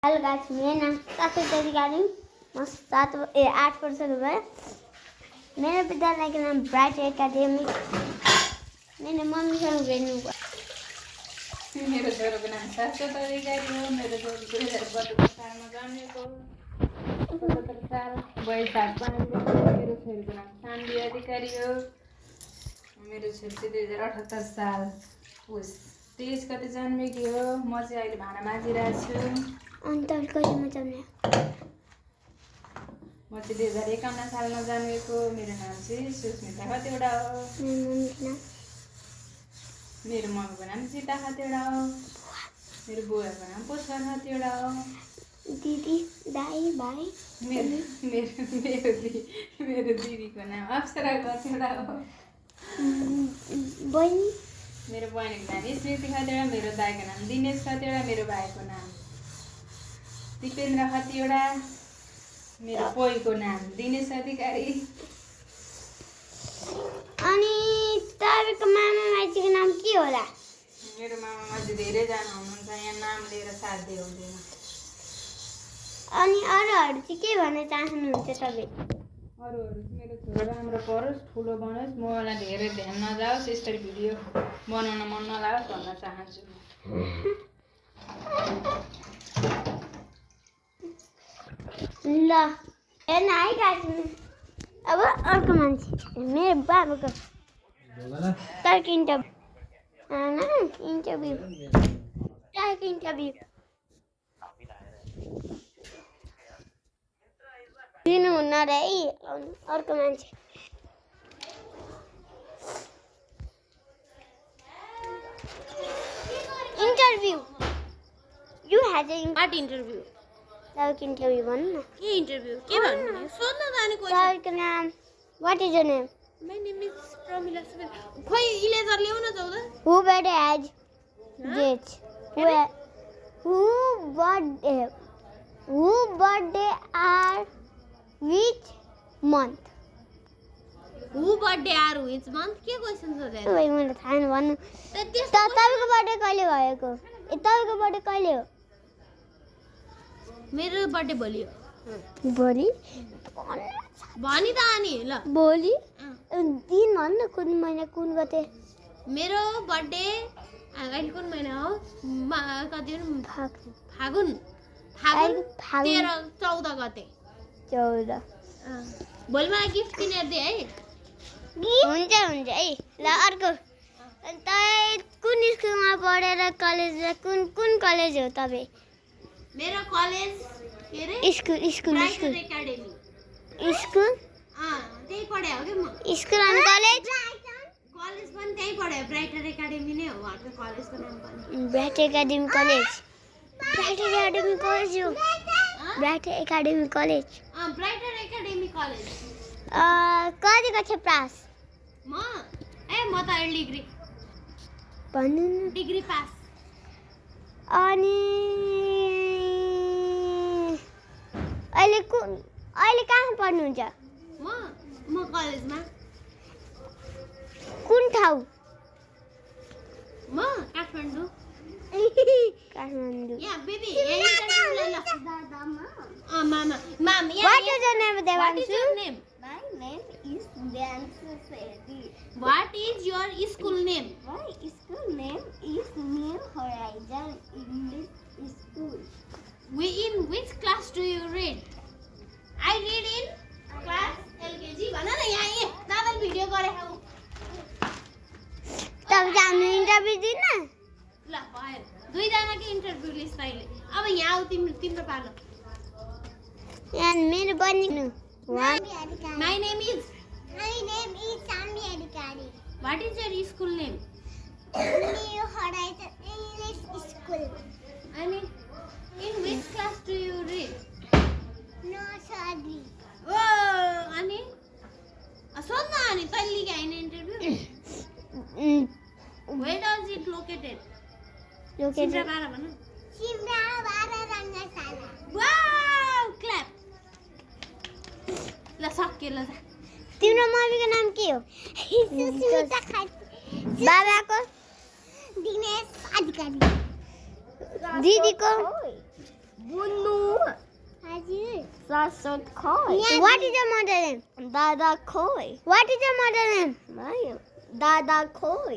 Hello guys, मेरा नाम साक्षी अधिकारी। मैं 8 वर्ष का है। मेरे विद्यालय का नाम ब्राइट एकेडमी। मैंने मम्मी से भेजने को मेरो छोरोको नाम साक्षी अधिकारी हो। मेरो छोरो 2072 सालमा जन्मेको 77 साल वैशाख 5 गते। मेरो छोरीको नाम शान्ति अधिकारी हो। मेरो छोरी चाहिँ 2078 साल 23 गते जन्मेकी हो। म चाहिँ अहिले भाँडा माझिरहेको छु। अंतर कहिलेमा जन्मे? म चाहिँ 2051 सालमा जन्मेको। मेरो नाम चाहिँ सुस्मिता खतिवडा हो। मेरो मम्मीको नाम सीता खतिवडा हो। मेरो बुवाको नाम पुष्कर खतिवडा हो। दीदी, दाई, भाइ? मेरो दिदीको नाम अप्सरा खतिवडा हो। बहिनी? मेरो बहिनीको नाम स्मृति खतिवडा। मेरो दाइको नाम दिनेश खतिवडा। मेरो भाइको नाम दिपेन्द्र खतिवडा। मेरो पोइको नाम दिनेश अधिकारी। अनि तपाईँको मामा माइतीको नाम के होला? मेरो मामा माइती धेरैजना हुनुहुन्छ, यहाँ नाम लिएर साध्य हुँदैन। अनि अरूहरू चाहिँ के भन्न चाहनुहुन्छ तपाईँ? अरूहरू चाहिँ मेरो छोरो राम्रो पढोस्, ठुलो बनोस्, मोबाइलमा धेरै ध्यान नजाओस्, यसरी भिडियो बनाउन मन नलागोस् भन्न चाहन्छु। ल हेर्न है गाइस, अब अर्को मान्छे मेरो बाबाको तपाईँको इन्टरभ्यू दिनुहुन्न रे है। अर्को मान्छे interview you has a What interview? तपाईँको इन्टरभ्यू भन्नु न। के इन्टरभ्यू? के भन्नु? सोध्न जाने क्वेशन। तपाईँको नाम what is your name? My name is Pramila Subel. खोइ इलेजर ल्याउन जाउँदा? Who birthday has dates? Who birthday are which month? Who birthday are which month? के क्वेशन सोधेर? भाइ मलाई थाहा छैन भन्नु। तपाईँको बर्थडे कहिले भएको? तपाईँको बर्थडे कहिले हो? मेरो बर्थडे भोलि हो। भोलि? भनि त अनि ल। भोलि? दिन भन्नु कुन महिना कुन गते? मेरो बर्थडे अहिले कुन महिना हो? कति हो? फागुन 14 गते। 14। भोलि मलाई गिफ्ट किनेर दे है। हुन्छ है। ल अर्को, तपाईँ कुन स्कुलमा पढेर कलेज कुन कलेज हो तपाईँ? मेरो कलेज के रे? School academy. स्कुल? त्यही पढे हो के म। स्कुल अनि कलेज? कलेज पनि त्यही पढे, ब्राइटर एकाडेमी नै हो हाम्रो कलेजको नाम पनि। ब्राइट एकाडेमी कलेज हो। Bright academy college. Brighter academy college. कति कक्षा पास? म त डिग्री भन्नु न। Degree pass. अनि अहिले कहाँ पढ्नुहुन्छ? म कलेजमा। कुन ठाउँ? म काठमाडौँ। काठमाडौँ। यहाँ बेबी इन्टरभ्यु ल। मामा What is your name, What is Devanshu? your name? My name is Devanshu Sethi. What is your school name? My school name is New Horizon English School. In which class do you read? I read in class LKG. भन न यहाँ दादा video गरे हौ। तपाईँ जानु interview दिन? ल भयो, दुईजनाको इन्टरभ्यु लिस् तैँले। अब यहाँ आऊ तिम्रो पालो। यहाँ मेरो बहिनी My name is Sami Adhikari. What is your school name? New Horizon English School. And in which class do you read? Nursery. Oh, अनि सोध्न अनि तैँले लिएको होइन interview? Where does it located? सिमराबार भन। Simrabara Rangasala. Wow, clap. ल सक्यो ल। तिम्रो मम्मीको नाम के हो? Susmita Khati. बाबाको? Dinesh Adhikari. दिदीको? बुन्नु हजुर सरस्वत खोइ What is your mother name? दादा खोइ What is your mother name? भयो दादा खोइ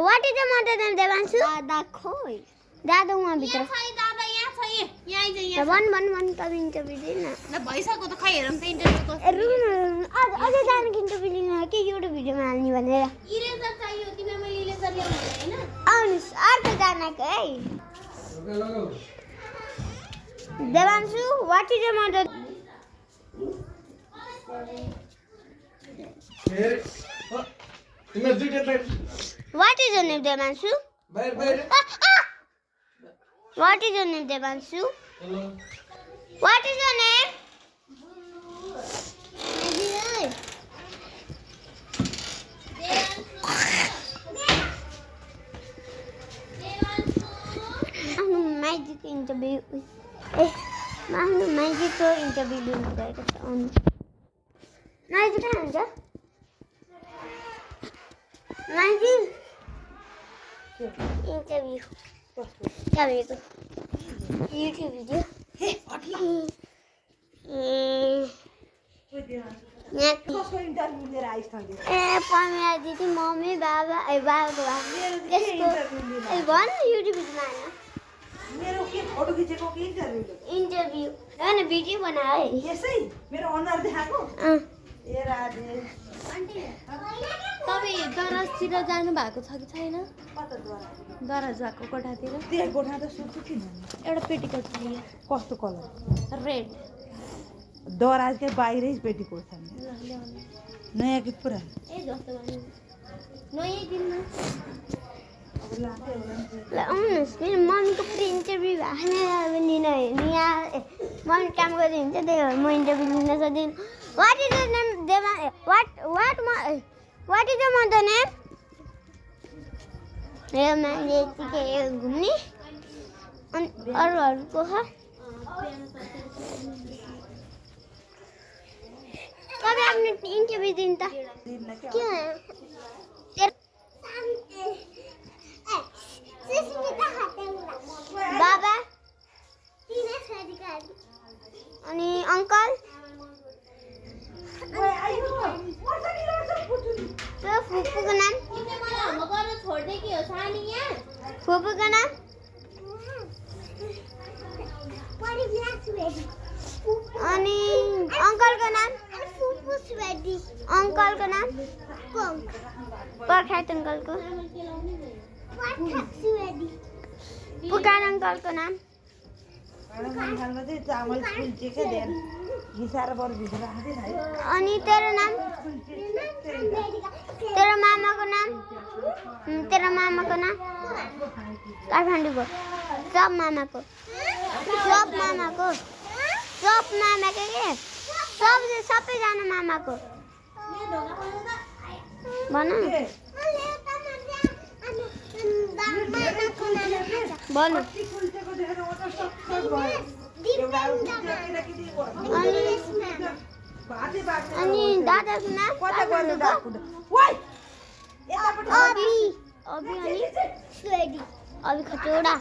What is your mother name, Devanshu? दादा खोइ दादा वहाँ भित्र यहाँ छ है दादा यहाँ छ है यहाँ आइज यहाँ भन तब इन्टरभ्यू दिन ल भइसक्यो त खै हेरौँ त इन्टरभ्यू अझै जानको इन्टरभ्यू लिनु के एउटा भिडियोमा हाल्ने भनेर इरेजर चाहियो तिमीलाई मैले इरेजर ल्याउनु भने हैन आउनुहोस् अर्कोजनाको है Devanshu what is your mother what is your name Devanshu what is your name Devanshu what is your name magic interview आफ्नो म्याजिकको इन्टरभ्यू लिनु गएको छ म्याजिक कहाँ हुन्छ म्याजिक इन्टरभ्यू तपाईँको युट्युब भिडियो पमिला दिदी मम्मी बाबा बाबाको त्यसको भन युट्युब भिडियोमा हाल्न मेरो के फोटो खिचेको के इन्टरभ्यू हैन भिडियो बना है यसै मेरो अनुहार देखाएको ए राधे तपाईँ दराजतिर जानु भएको छ कि छैन कता द्वारा दराजको कोठातिर त्यो गोठा त सुत्छु किन एउटा पेटिकोट छ यहाँ कस्तो कलर रेड दराजकै बाहिरै पेटीकोट छ नयाँ कि पुरा ए जस्तो भन्नु नयाँ दिनमा अब लाँदै होला नि ल आउनुहोस् मेरो मम्मीको पुरै इन्टरभ्यू भएको लिन यहाँ मम्मी काम गर्दै हुन्छ त्यही भएर म इन्टरभ्यू लिन सक्दिनँ what is the name Deva what is the mother name मेरो नानी यतिकै घुम्ने अनि अरूहरूको छ तपाईँ आफ्नो इन्टरभ्यू दिनु त दिनमा के के बाबा अनि अङ्कल ओए आइयो मर्छनी लड्छ फुटु त्यो फुपूको नाम तिमीले मलाई होमवर्क गर्न छोड्दै के हो सानी यहाँ फुपूको नाम अनि अङ्कलको नाम अङ्कलको नाम पर्खात अङ्कलको पुकार अङ्कलको नाम खानमा चाहिँ चामल फुल्चे के देन घिसाएर बरु भित्र राख्दै है अनि तेरो नाम तेरो मामाको नाम काठमाडौँको सब मामाको के सबैजना मामाको भन भन्नु फुल्चेको देखेर म त सक्सेस भयो एउटा भाते भाते अनि दादाको नाम कता गर्नु डाक्नु ओइ यतापट्टि अभि अनि अभि खटिवडा